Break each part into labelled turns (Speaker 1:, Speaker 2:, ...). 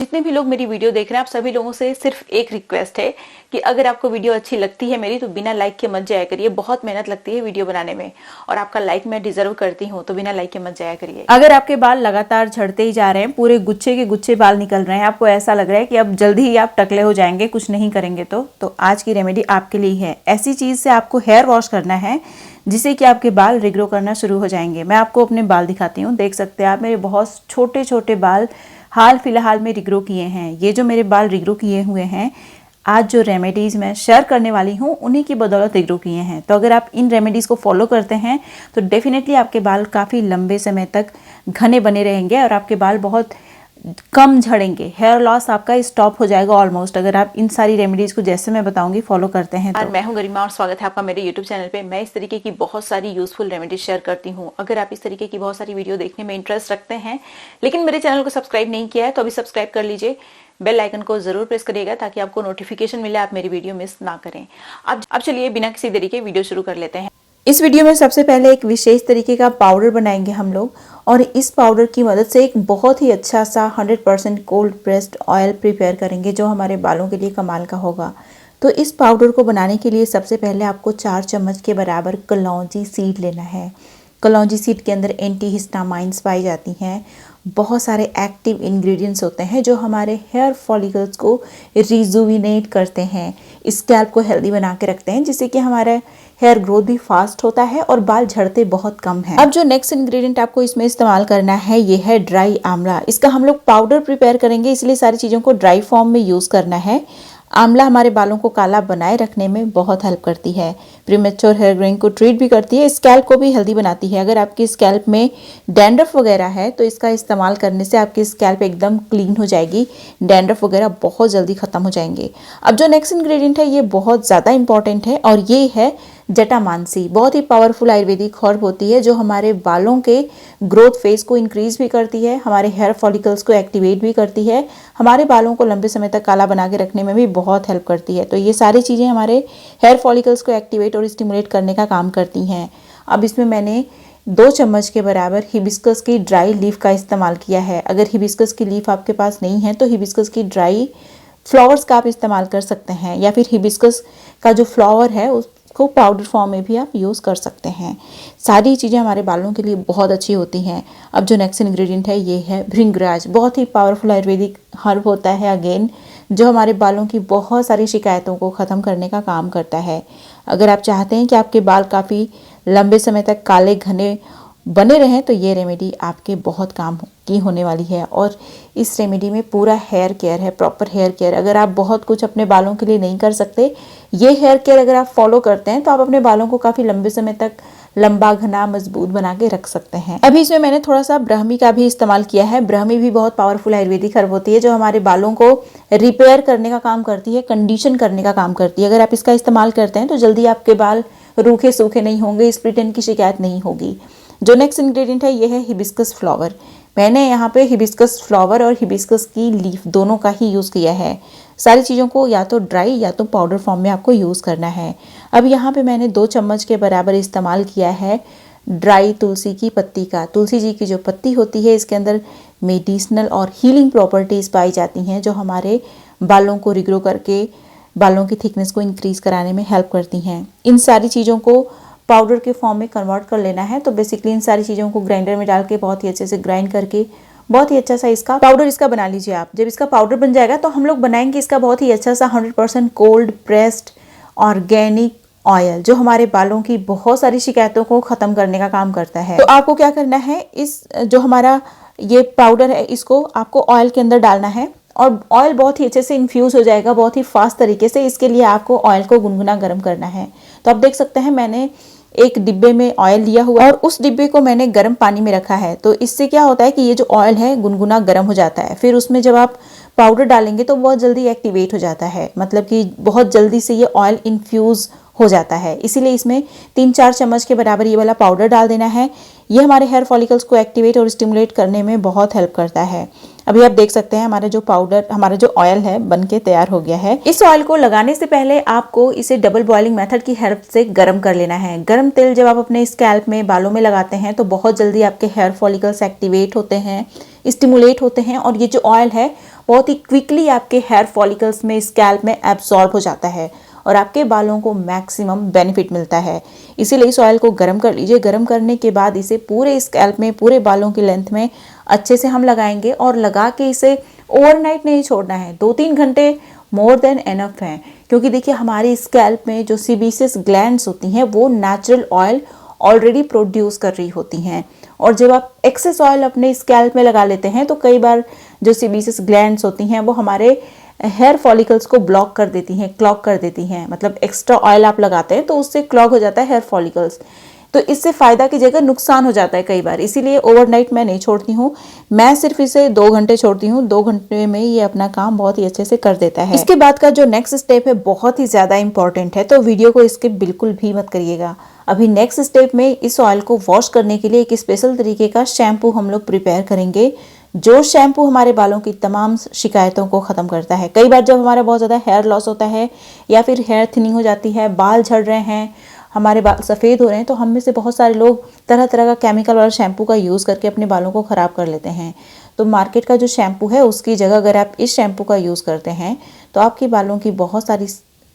Speaker 1: जितने भी लोग मेरी वीडियो देख रहे हैं, आप सभी लोगों से सिर्फ एक रिक्वेस्ट है कि अगर आपको वीडियो अच्छी लगती है मेरी, तो बिना लाइक के मत जाया करिए। बहुत मेहनत लगती है वीडियो बनाने में और आपका लाइक मैं डिजर्व करती हूँ, तो बिना लाइक के मत जाया करिए।
Speaker 2: अगर आपके बाल लगातार झड़ते ही जा रहे हैं, पूरे गुच्छे के गुच्छे बाल निकल रहे हैं, आपको ऐसा लग रहा है कि अब जल्दी ही आप टकले हो जाएंगे कुछ नहीं करेंगे तो आज की रेमेडी आपके लिए है। ऐसी चीज से आपको हेयर वॉश करना है जिससे कि आपके बाल रिग्रो करना शुरू हो जाएंगे। मैं आपको अपने बाल दिखाती हूँ, देख सकते हैं आप, मेरे बहुत छोटे छोटे बाल हाल फिलहाल में रिग्रो किए हैं। ये जो मेरे बाल रिग्रो किए हुए हैं, आज जो रेमेडीज़ मैं शेयर करने वाली हूँ उन्हीं की बदौलत रिग्रो किए हैं। तो अगर आप इन रेमेडीज़ को फॉलो करते हैं तो डेफिनेटली आपके बाल काफ़ी लंबे समय तक घने बने रहेंगे और आपके बाल बहुत कम झड़ेंगे। हेयर लॉस आपका स्टॉप हो जाएगा ऑलमोस्ट, अगर आप इन सारी रेमेडीज़ को जैसे मैं बताऊंगी फॉलो करते हैं तो।
Speaker 1: मैं हूं गरिमा और स्वागत है आपका मेरे YouTube चैनल पे। मैं इस तरीके की बहुत सारी यूजफुल रेमेडीज शेयर करती हूं। अगर आप इस तरीके की बहुत सारी वीडियो देखने में इंटरेस्ट रखते हैं लेकिन मेरे चैनल को सब्सक्राइब नहीं किया है तो अभी सब्सक्राइब कर लीजिए। बेल आइकन को जरूर प्रेस करिएगा ताकि आपको नोटिफिकेशन मिले, आप मेरी वीडियो मिस ना करें। अब चलिए बिना किसी देरी के वीडियो शुरू कर लेते हैं।
Speaker 2: इस वीडियो में सबसे पहले एक विशेष तरीके का पाउडर बनाएंगे हम लोग और इस पाउडर की मदद से एक बहुत ही अच्छा सा 100% कोल्ड प्रेस्ड ऑयल प्रिपेयर करेंगे जो हमारे बालों के लिए कमाल का होगा। तो इस पाउडर को बनाने के लिए सबसे पहले आपको 4 चम्मच के बराबर कलौंजी सीड लेना है। कलौंजी सीड के अंदर एंटी हिस्टामाइंस पाई जाती हैं। बहुत सारे एक्टिव इंग्रेडिएंट्स होते हैं जो हमारे हेयर फॉलिकल्स को रिजुविनेट करते हैं, स्कैल्प को हेल्दी बना के रखते हैं, जिससे कि हमारा हेयर ग्रोथ भी फास्ट होता है और बाल झड़ते बहुत कम हैं। अब जो नेक्स्ट इंग्रेडिएंट आपको इसमें इस्तेमाल करना है ये है ड्राई आंवला। इसका हम लोग पाउडर प्रिपेयर करेंगे, इसलिए सारी चीज़ों को ड्राई फॉर्म में यूज़ करना है। आंवला हमारे बालों को काला बनाए रखने में बहुत हेल्प करती है, प्रीमेच्योर हेयर ग्रोइंग को ट्रीट भी करती है, स्कैल्प को भी हेल्दी बनाती है। अगर आपकी स्कैल्प में डैंड्रफ वगैरह है तो इसका इस्तेमाल करने से आपकी स्कैल्प एकदम क्लीन हो जाएगी, डैंड्रफ वगैरह बहुत जल्दी खत्म हो जाएंगे। अब जो नेक्स्ट इंग्रेडिएंट है ये बहुत ज़्यादा इंपॉर्टेंट है और ये है जटामांसी। बहुत ही पावरफुल आयुर्वेदिक हर्ब होती है जो हमारे बालों के ग्रोथ फेज को इंक्रीज भी करती है, हमारे हेयर फॉलिकल्स को एक्टिवेट भी करती है, हमारे बालों को लंबे समय तक काला बना के रखने में भी बहुत हेल्प करती है। तो ये सारी चीज़ें हमारे हेयर फॉलिकल्स को एक्टिवेट और स्टिमुलेट करने का काम करती हैं। अब इसमें मैंने 2 चम्मच के बराबर हिबिस्कस की ड्राई लीफ का इस्तेमाल किया है। अगर हिबिस्कस की लीफ आपके पास नहीं है तो हिबिस्कस की ड्राई फ्लावर्स का आप इस्तेमाल कर सकते हैं, या फिर हिबिस्कस का जो फ्लावर है उसको पाउडर फॉर्म में भी आप यूज़ कर सकते हैं। सारी चीज़ें हमारे बालों के लिए बहुत अच्छी होती हैं। अब जो नेक्स्ट इंग्रेडिएंट है ये है भृंगराज। बहुत ही पावरफुल आयुर्वेदिक हर्ब होता है अगेन, जो हमारे बालों की बहुत सारी शिकायतों को ख़त्म करने का काम करता है। अगर आप चाहते हैं कि आपके बाल काफ़ी लंबे समय तक काले घने बने रहें तो ये रेमेडी आपके बहुत काम की होने वाली है। और इस रेमेडी में पूरा हेयर केयर है, प्रॉपर हेयर केयर। अगर आप बहुत कुछ अपने बालों के लिए नहीं कर सकते, ये हेयर केयर अगर आप फॉलो करते हैं तो आप अपने बालों को काफ़ी लंबे समय तक लंबा घना मजबूत बना के रख सकते हैं। अभी इसमें मैंने थोड़ा सा ब्राह्मी का भी इस्तेमाल किया है। ब्राह्मी भी बहुत पावरफुल आयुर्वेदिक हर्ब होती है जो हमारे बालों को रिपेयर करने का काम करती है, कंडीशन करने का काम करती है। अगर आप इसका इस्तेमाल करते हैं तो जल्दी आपके बाल रूखे सूखे नहीं होंगे, स्प्लिट एंड की शिकायत नहीं होगी। जो नेक्स्ट इंग्रेडिएंट है ये है हिबिस्कस फ्लावर। मैंने यहाँ पे हिबिस्कस फ्लावर और हिबिस्कस की लीफ दोनों का ही यूज़ किया है। सारी चीज़ों को या तो ड्राई या तो पाउडर फॉर्म में आपको यूज़ करना है। अब यहाँ पे मैंने 2 चम्मच के बराबर इस्तेमाल किया है ड्राई तुलसी की पत्ती का। तुलसी जी की जो पत्ती होती है इसके अंदर मेडिसिनल और हीलिंग प्रॉपर्टीज़ पाई जाती हैं जो हमारे बालों को रिग्रो करके बालों की थिकनेस को इंक्रीज़ कराने में हेल्प करती हैं। इन सारी चीज़ों को पाउडर के फॉर्म में कन्वर्ट कर लेना है। तो बेसिकली इन सारी चीज़ों को ग्राइंडर में डाल के बहुत ही अच्छे से ग्राइंड करके बहुत ही अच्छा सा इसका पाउडर इसका बना लीजिए आप। जब इसका पाउडर बन जाएगा तो हम लोग बनाएंगे इसका बहुत ही अच्छा सा 100% कोल्ड प्रेस्ड ऑर्गेनिक ऑयल जो हमारे बालों की बहुत सारी शिकायतों को ख़त्म करने का काम करता है। तो आपको क्या करना है, इस जो हमारा ये पाउडर है इसको आपको ऑयल के अंदर डालना है और ऑयल बहुत ही अच्छे से इन्फ्यूज़ हो जाएगा बहुत ही फास्ट तरीके से। इसके लिए आपको ऑयल को गुनगुना गर्म करना है। तो आप देख सकते हैं मैंने एक डिब्बे में ऑयल लिया हुआ है और उस डिब्बे को मैंने गर्म पानी में रखा है। तो इससे क्या होता है कि ये जो ऑयल है गुनगुना गर्म हो जाता है। फिर उसमें जब आप पाउडर डालेंगे तो बहुत जल्दी एक्टिवेट हो जाता है, मतलब कि बहुत जल्दी से ये ऑयल इन्फ्यूज़ हो जाता है। इसीलिए इसमें 3-4 चम्मच के बराबर ये वाला पाउडर डाल देना है। ये हमारे हेयर फॉलिकल्स को एक्टिवेट और स्टिमुलेट करने में बहुत हेल्प करता है। अभी आप देख सकते हैं हमारा जो पाउडर, हमारा जो ऑयल है बनके तैयार हो गया है। इस ऑयल को लगाने से पहले आपको इसे डबल बॉइलिंग मेथड की हेल्प से गर्म कर लेना है। गर्म तेल जब आप अपने स्कैल्प में बालों में लगाते हैं तो बहुत जल्दी आपके हेयर फॉलिकल्स एक्टिवेट होते हैं, स्टिमुलेट होते हैं और ये जो ऑयल है बहुत ही क्विकली आपके हेयर फॉलिकल्स में, स्कैल्प में एब्जॉर्ब हो जाता है और आपके बालों को मैक्सिमम बेनिफिट मिलता है। इसीलिए इस ऑयल को गर्म कर लीजिए। गर्म करने के बाद इसे पूरे स्कैल्प में, पूरे बालों की लेंथ में अच्छे से हम लगाएंगे और लगा के इसे ओवरनाइट नहीं छोड़ना है, 2-3 घंटे मोर देन एनफ है। क्योंकि देखिए हमारी स्कैल्प में जो सीबेसियस ग्लैंड्स होती हैं वो नेचुरल ऑयल ऑलरेडी प्रोड्यूस कर रही होती हैं, और जब आप एक्सेस ऑयल अपने स्कैल्प में लगा लेते हैं तो कई बार जो सीबेसियस ग्लैंड्स होती हैं वो हमारे हेयर फॉलिकल्स को ब्लॉक कर देती हैं, क्लॉग कर देती हैं। मतलब एक्स्ट्रा ऑयल आप लगाते हैं तो उससे क्लॉग हो जाता है हेयर फॉलिकल्स, तो इससे फ़ायदा की जगह नुकसान हो जाता है कई बार। इसीलिए ओवरनाइट मैं नहीं छोड़ती हूँ, मैं सिर्फ इसे 2 घंटे छोड़ती हूँ। 2 घंटे में ये अपना काम बहुत ही अच्छे से कर देता है। इसके बाद का जो नेक्स्ट स्टेप है बहुत ही ज़्यादा इंपॉर्टेंट है, तो वीडियो को स्किप बिल्कुल भी मत करिएगा। अभी नेक्स्ट स्टेप में इस ऑयल को वॉश करने के लिए एक स्पेशल तरीके का शैम्पू हम लोग प्रिपेयर करेंगे, जो शैम्पू हमारे बालों की तमाम शिकायतों को ख़त्म करता है। कई बार जब हमारा बहुत ज़्यादा हेयर लॉस होता है या फिर हेयर थिनिंग हो जाती है, बाल झड़ रहे हैं, हमारे बाल सफ़ेद हो रहे हैं, तो हम में से बहुत सारे लोग तरह तरह का केमिकल वाला शैम्पू का यूज़ करके अपने बालों को ख़राब कर लेते हैं। तो मार्केट का जो शैम्पू है उसकी जगह अगर आप इस शैम्पू का यूज़ करते हैं तो आपके बालों की बहुत सारी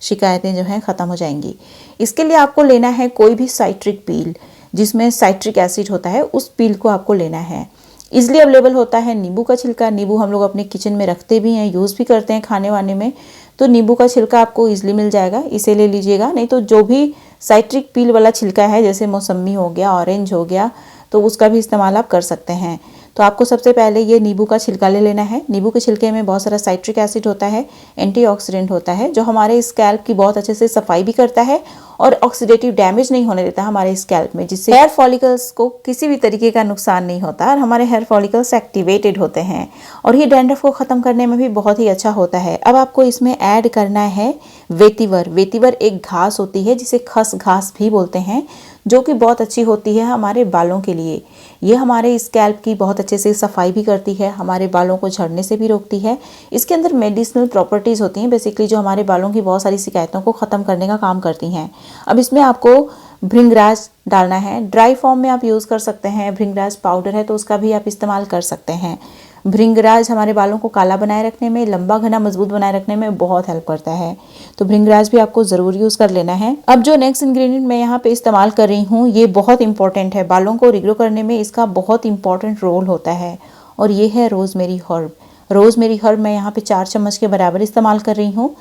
Speaker 2: शिकायतें जो हैं ख़त्म हो जाएंगी। इसके लिए आपको लेना है कोई भी साइट्रिक पील जिसमें साइट्रिक एसिड होता है, उस पील को आपको लेना है। इजली अवेलेबल होता है नींबू का छिलका। नींबू हम लोग अपने किचन में रखते भी हैं, यूज़ भी करते हैं खाने वाने में, तो नींबू का छिलका आपको इजली मिल जाएगा, इसे ले लीजिएगा। नहीं तो जो भी साइट्रिक पील वाला छिलका है, जैसे मौसम्मी हो गया, ऑरेंज हो गया, तो उसका भी इस्तेमाल आप कर सकते हैं। तो आपको सबसे पहले ये नींबू का छिलका ले लेना है। नींबू के छिलके में बहुत सारा साइट्रिक एसिड होता है, एंटीऑक्सीडेंट होता है, जो हमारे स्कैल्प की बहुत अच्छे से सफाई भी करता है और ऑक्सीडेटिव डैमेज नहीं होने देता हमारे स्कैल्प में, जिससे हेयर फॉलिकल्स को किसी भी तरीके का नुकसान नहीं होता और हमारे हेयर फॉलिकल्स एक्टिवेटेड होते हैं, और ये डैंड्रफ को ख़त्म करने में भी बहुत ही अच्छा होता है। अब आपको इसमें ऐड करना है वेटिवर। वेटिवर एक घास होती है जिसे खस घास भी बोलते हैं, जो कि बहुत अच्छी होती है हमारे बालों के लिए। ये हमारे स्कैल्प की बहुत अच्छे से सफाई भी करती है, हमारे बालों को झड़ने से भी रोकती है। इसके अंदर मेडिसिनल प्रॉपर्टीज़ होती हैं बेसिकली, जो हमारे बालों की बहुत सारी शिकायतों को ख़त्म करने का काम करती हैं। अब इसमें आपको भृंगराज डालना है। ड्राई फॉर्म में आप यूज़ कर सकते हैं, भृंगराज पाउडर है तो उसका भी आप इस्तेमाल कर सकते हैं। भृंगराज हमारे बालों को काला बनाए रखने में, लंबा घना मजबूत बनाए रखने में बहुत हेल्प करता है, तो भृंगराज भी आपको ज़रूर यूज़ कर लेना है। अब जो नेक्स्ट इंग्रेडिएंट मैं यहाँ पे इस्तेमाल कर रही हूँ ये बहुत इंपॉर्टेंट है, बालों को रिग्रो करने में इसका बहुत इंपॉर्टेंट रोल होता है, और ये है रोज़मेरी हर्ब। रोज़मेरी हर्ब मैं यहाँ पे 4 चम्मच के बराबर इस्तेमाल कर रही हूँ।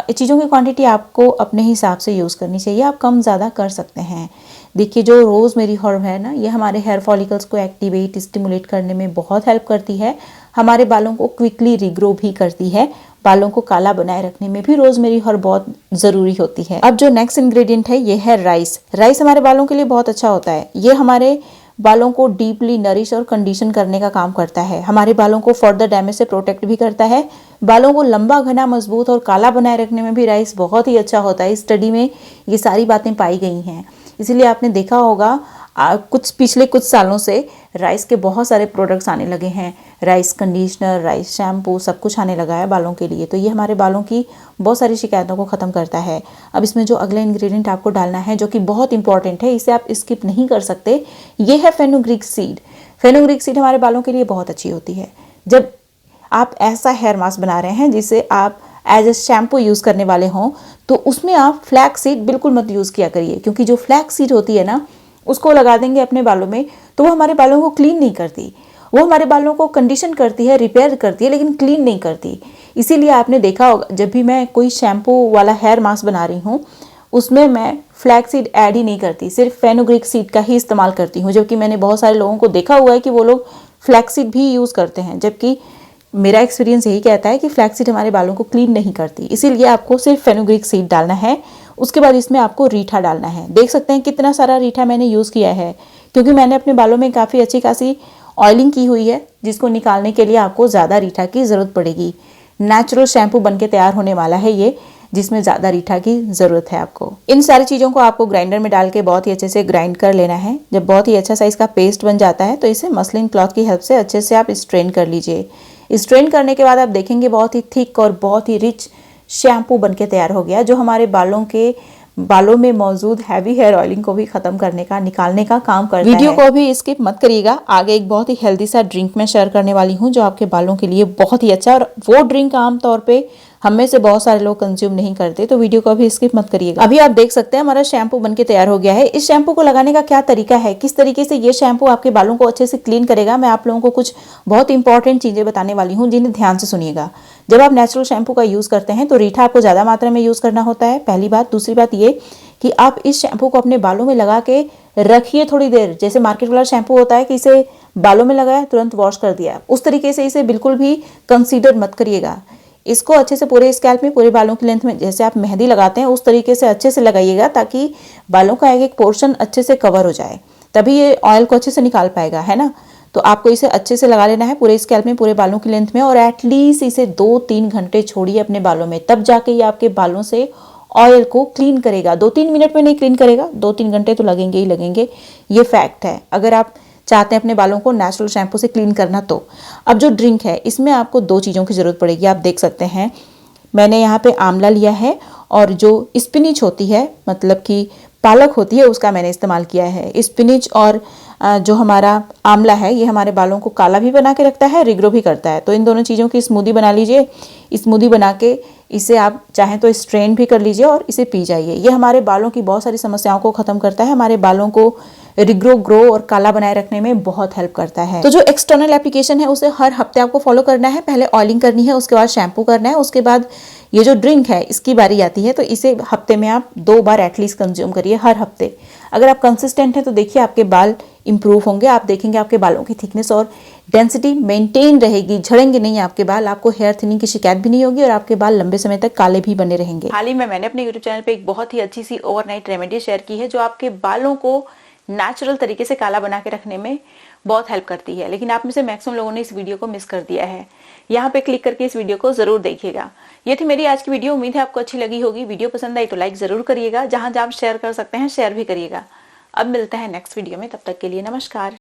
Speaker 2: चीज़ों की क्वांटिटी आपको अपने हिसाब से यूज़ करनी चाहिए, आप कम ज़्यादा कर सकते हैं। देखिए जो रोज़मेरी हर्ब है ना, ये हमारे हेयर फॉलिकल्स को एक्टिवेट, स्टिमुलेट करने में बहुत हेल्प करती है, हमारे बालों को क्विकली रिग्रो भी करती है, बालों को काला बनाए रखने में भी रोज़मेरी हर्ब बहुत ज़रूरी होती है। अब जो नेक्स्ट इंग्रेडिएंट है ये है राइस। राइस हमारे बालों के लिए बहुत अच्छा होता है, ये हमारे बालों को डीपली नरिश और कंडीशन करने का काम करता है, हमारे बालों को फर्दर डैमेज से प्रोटेक्ट भी करता है, बालों को लंबा घना मजबूत और काला बनाए रखने में भी राइस बहुत ही अच्छा होता है। इस स्टडी में ये सारी बातें पाई गई हैं, इसीलिए आपने देखा होगा पिछले कुछ सालों से राइस के बहुत सारे प्रोडक्ट्स आने लगे हैं, राइस कंडीशनर, राइस शैम्पू, सब कुछ आने लगा है बालों के लिए। तो ये हमारे बालों की बहुत सारी शिकायतों को ख़त्म करता है। अब इसमें जो अगला इंग्रेडिएंट आपको डालना है जो कि बहुत इंपॉर्टेंट है, इसे आप स्किप नहीं कर सकते, ये है फेनुग्रीक सीड। फेनुग्रीक सीड हमारे बालों के लिए बहुत अच्छी होती है। जब आप ऐसा हेयर मास्क बना रहे हैं जिसे आप एज ए शैम्पू यूज़ करने वाले हों, तो उसमें आप फ्लैक्स सीड बिल्कुल मत यूज़ किया करिए, क्योंकि जो फ्लैक्स सीड होती है ना, उसको लगा देंगे अपने बालों में तो वो हमारे बालों को क्लीन नहीं करती, वो हमारे बालों को कंडीशन करती है, रिपेयर करती है, लेकिन क्लीन नहीं करती। इसीलिए आपने देखा होगा जब भी मैं कोई शैम्पू वाला हेयर मास्क बना रही हूँ उसमें मैं फ्लैक्स सीड ऐड ही नहीं करती, सिर्फ फेनुग्रीक सीड का ही इस्तेमाल करती हूँ। जबकि मैंने बहुत सारे लोगों को देखा हुआ है कि वो लोग फ्लैक्स सीड भी यूज़ करते हैं, जबकि मेरा एक्सपीरियंस यही कहता है कि फ्लैक्स सीड हमारे बालों को क्लीन नहीं करती। इसीलिए आपको सिर्फ फेनुग्रीक सीड डालना है। उसके बाद इसमें आपको रीठा डालना है। देख सकते हैं कितना सारा रीठा मैंने यूज़ किया है, क्योंकि मैंने अपने बालों में काफ़ी अच्छी खासी ऑयलिंग की हुई है, जिसको निकालने के लिए आपको ज़्यादा रीठा की ज़रूरत पड़ेगी। नेचुरल शैम्पू बनके तैयार होने वाला है ये, जिसमें ज़्यादा रीठा की ज़रूरत है आपको। इन सारी चीज़ों को आपको ग्राइंडर में डाल के बहुत ही अच्छे से ग्राइंड कर लेना है। जब बहुत ही अच्छा साइज़ का पेस्ट बन जाता है तो इसे मसलिन क्लॉथ की हेल्प से अच्छे से आप स्ट्रेन कर लीजिए। स्ट्रेन करने के बाद आप देखेंगे बहुत ही थिक और बहुत ही रिच शैम्पू बनके तैयार हो गया, जो हमारे बालों के बालों में मौजूद हैवी हेयर ऑयलिंग को भी खत्म करने का, निकालने का काम करता है। वीडियो को भी स्किप मत करिएगा, आगे एक बहुत ही हेल्दी सा ड्रिंक मैं शेयर करने वाली हूँ जो आपके बालों के लिए बहुत ही अच्छा है, और वो ड्रिंक आमतौर पे हम में से बहुत सारे लोग कंज्यूम नहीं करते, तो वीडियो को भी स्किप मत करिएगा। अभी आप देख सकते हैं हमारा शैम्पू बनके तैयार हो गया है। इस शैम्पू को लगाने का क्या तरीका है, किस तरीके से ये शैम्पू आपके बालों को अच्छे से क्लीन करेगा, मैं आप लोगों को कुछ बहुत इंपॉर्टेंट चीजें बताने वाली हूँ जिन्हें ध्यान से सुनिएगा। जब आप नेचुरल शैम्पू का यूज करते हैं तो रीठा आपको ज्यादा मात्रा में यूज करना होता है, पहली बात। दूसरी बात ये कि आप इस शैम्पू को अपने बालों में लगा के रखिए थोड़ी देर। जैसे मार्केट वाला शैम्पू होता है कि इसे बालों में लगाया तुरंत वॉश कर दिया, उस तरीके से इसे बिल्कुल भी कंसीडर मत करिएगा। इसको अच्छे से पूरे स्कैल्प में, पूरे बालों की लेंथ में, जैसे आप मेहंदी लगाते हैं उस तरीके से अच्छे से लगाइएगा, ताकि बालों का एक एक पोर्शन अच्छे से कवर हो जाए, तभी ये ऑयल को अच्छे से निकाल पाएगा, है ना। तो आपको इसे अच्छे से लगा लेना है पूरे स्कैल्प में, पूरे बालों की लेंथ में, और एटलीस्ट इसे 2-3 घंटे छोड़िए अपने बालों में, तब जाके ये आपके बालों से ऑयल को क्लीन करेगा। 2-3 मिनट में नहीं क्लीन करेगा, 2-3 घंटे तो लगेंगे ही लगेंगे, ये फैक्ट है, अगर आप चाहते हैं अपने बालों को नेचुरल शैम्पू से क्लीन करना तो। अब जो ड्रिंक है इसमें आपको 2 चीज़ों की ज़रूरत पड़ेगी। आप देख सकते हैं मैंने यहाँ पे आंवला लिया है, और जो स्पिनिच होती है, मतलब कि पालक होती है, उसका मैंने इस्तेमाल किया है। स्पिनिच और जो हमारा आंवला है ये हमारे बालों को काला भी बना के रखता है, रिग्रो भी करता है। तो इन दोनों चीज़ों की स्मूदी बना लीजिए। स्मूदी बना के इसे आप चाहें तो स्ट्रेन भी कर लीजिए और इसे पी जाइए। ये हमारे बालों की बहुत सारी समस्याओं को खत्म करता है, हमारे बालों को रिग्रो, ग्रो और काला बनाए रखने में बहुत हेल्प करता है। तो जो एक्सटर्नल एप्लीकेशन है उसे हर हफ्ते आपको फॉलो करना है। पहले ऑयलिंग करनी है, उसके बाद शैम्पू करना है, उसके बाद ये जो ड्रिंक है इसकी बारी आती है। तो इसे हफ्ते में आप 2 बार एटलीस्ट कंज्यूम करिए हर हफ्ते। अगर आप कंसिस्टेंट हैं तो देखिए आपके बाल इंप्रूव होंगे, आप देखेंगे आपके बालों की थिकनेस और डेंसिटी मेंटेन रहेगी, झड़ेंगे नहीं आपके बाल, आपको हेयर थिनिंग की शिकायत भी नहीं होगी, और आपके बाल लंबे समय तक काले भी बने रहेंगे।
Speaker 1: हाल ही में मैंने अपने यूट्यूब चैनल पे एक बहुत ही अच्छी सी ओवरनाइट रेमेडी शेयर की है जो आपके बालों को नेचुरल तरीके से काला बना के रखने में बहुत हेल्प करती है, लेकिन आप में से मैक्सिमम लोगों ने इस वीडियो को मिस कर दिया है। यहाँ पे क्लिक करके इस वीडियो को जरूर देखिएगा। ये थी मेरी आज की वीडियो, उम्मीद है आपको अच्छी लगी होगी। वीडियो पसंद आई तो लाइक जरूर करिएगा, जहां जहां शेयर कर सकते हैं शेयर भी करिएगा। अब मिलते हैं नेक्स्ट वीडियो में, तब तक के लिए नमस्कार।